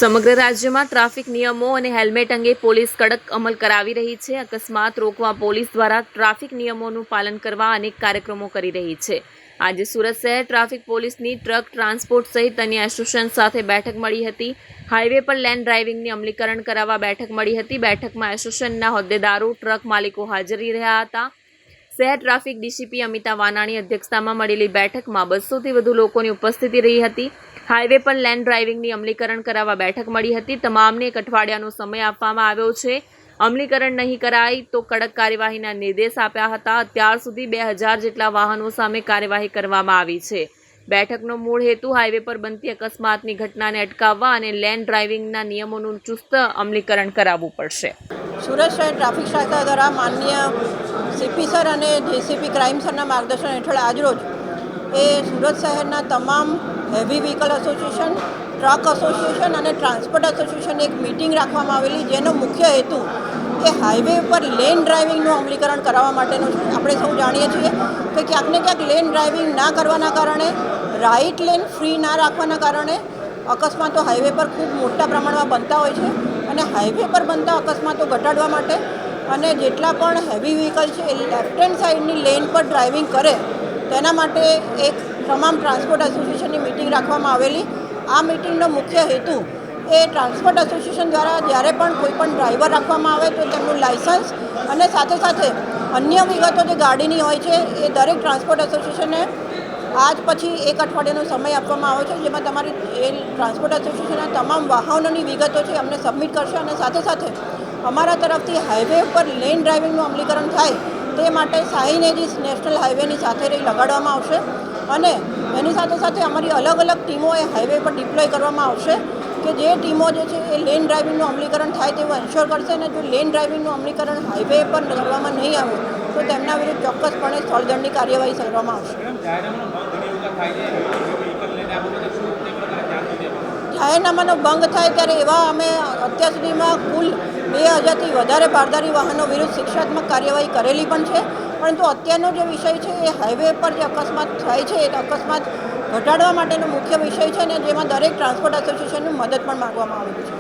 સમગ્ર રાજ્યમાં ટ્રાફિક નિયમો અને હેલ્મેટ અંગે પોલીસ કડક અમલ કરાવી રહી છે. અકસ્માત રોકવા પોલીસ દ્વારા ટ્રાફિક નિયમોનું પાલન કરવા અનેક કાર્યક્રમો કરી રહી છે. આજે સુરત શહેર ટ્રાફિક પોલીસની ટ્રક ટ્રાન્સપોર્ટ સહિત અન્ય એસોસિએશન સાથે બેઠક મળી હતી. હાઈવે પર લેન ડ્રાઇવિંગની અમલીકરણ કરાવવા બેઠક મળી હતી. બેઠકમાં એસોસિએશનના હોદ્દેદારો, ટ્રક માલિકો હાજર રહ્યા હતા. શહેર ટ્રાફિક ડીસીપી અમિતા વાનાણી અધ્યક્ષતામાં મળેલી બેઠકમાં 200થી વધુ લોકોની ઉપસ્થિતિ રહી હતી. હાઈવે પર લેન ડ્રાઇવિંગની અમલીકરણ કરાવવા બેઠક મળી હતી. તમામને 1 અઠવાડિયાનો સમય આપવામાં આવ્યો છે. અમલીકરણ નહીં કરાય તો કડક કાર્યવાહીના નિર્દેશ આપ્યા હતા. અત્યાર સુધી 2000 જેટલા વાહનો સામે કાર્યવાહી કરવામાં આવી છે. બેઠકનો મૂળ હેતુ હાઈવે પર બનતી અકસ્માતની ઘટનાને અટકાવવા અને લેન ડ્રાઇવિંગના નિયમોનું ચુસ્ત અમલીકરણ કરાવવું પડશે. સુરત શહેર ટ્રાફિક શાખા દ્વારા માનનીય સીપી સર અને જેસીપી ક્રાઇમ સરના માર્ગદર્શન હેઠળ આજરોજ સુરત શહેરના તમામ heavy vehicle association, truck association અને ટ્રાન્સપોર્ટ એસોસિએશન એક મિટિંગ રાખવામાં આવેલી, જેનો મુખ્ય હેતુ એ હાઈવે પર લેન ડ્રાઇવિંગનું અમલીકરણ કરાવવા માટેનો છે. આપણે સૌ જાણીએ છીએ કે ક્યાંક ને ક્યાંક લેન ડ્રાઇવિંગ ના કરવાના કારણે, રાઇટ લેન ફ્રી ના રાખવાના કારણે અકસ્માતો હાઈવે પર ખૂબ મોટા પ્રમાણમાં બનતા હોય છે. અને હાઈવે પર બનતા અકસ્માતો ઘટાડવા માટે અને જેટલા પણ હેવી વ્હીકલ છે એ લેફ્ટ હેન્ડ સાઈડની લેન પર ડ્રાઇવિંગ કરે તેના માટે એક તમામ ટ્રાન્સપોર્ટ એસોસિએશનની મિટિંગ રાખવામાં આવેલી. આ મિટિંગનો મુખ્ય હેતુ એ ટ્રાન્સપોર્ટ એસોસિએશન દ્વારા જ્યારે પણ કોઈ પણ ડ્રાઈવર રાખવામાં આવે તો તેમનું લાઇસન્સ અને સાથે સાથે અન્ય વિગતો જે ગાડીની હોય છે એ દરેક ટ્રાન્સપોર્ટ એસોસિએશને આજ પછી 1 અઠવાડિયાનો સમય આપવામાં આવ્યો છે, જેમાં તમારી એ ટ્રાન્સપોર્ટ એસોસિએશનના તમામ વાહનોની વિગતો છે અમને સબમિટ કરશે. અને સાથે સાથે અમારા તરફથી હાઈવે પર લેન ડ્રાઇવિંગનું અમલીકરણ થાય તે માટે સાઇનેજીસ નેશનલ હાઈવેની સાથે રહી લગાડવામાં આવશે. અને એની સાથે સાથે અમારી અલગ અલગ ટીમો એ હાઈવે પર ડિપ્લોય કરવામાં આવશે કે જે ટીમો જે છે એ લેન ડ્રાઇવિંગનું અમલીકરણ થાય તેવું એન્શ્યોર કરશે. અને જો લેન ડ્રાઇવિંગનું અમલીકરણ હાઈવે પર કરવામાં નહીં આવે તો તેમના વિરુદ્ધ ચોક્કસપણે સ્થળદંડની કાર્યવાહી કરવામાં આવશે. જાહેરનામાનો ભંગ થાય ત્યારે એવા અમે અત્યાર સુધીમાં કુલ 2000થી વધારે બારદારી વાહનો વિરુદ્ધ શિક્ષાત્મક કાર્યવાહી કરેલી પણ છે. પરંતુ અત્યારનો જે વિષય છે એ હાઈવે પર જે અકસ્માત થાય છે એ અકસ્માત ઘટાડવા માટેનો મુખ્ય વિષય છે, અને જેમાં દરેક ટ્રાન્સપોર્ટ એસોસિએશનની મદદ પણ માગવામાં આવેલી છે.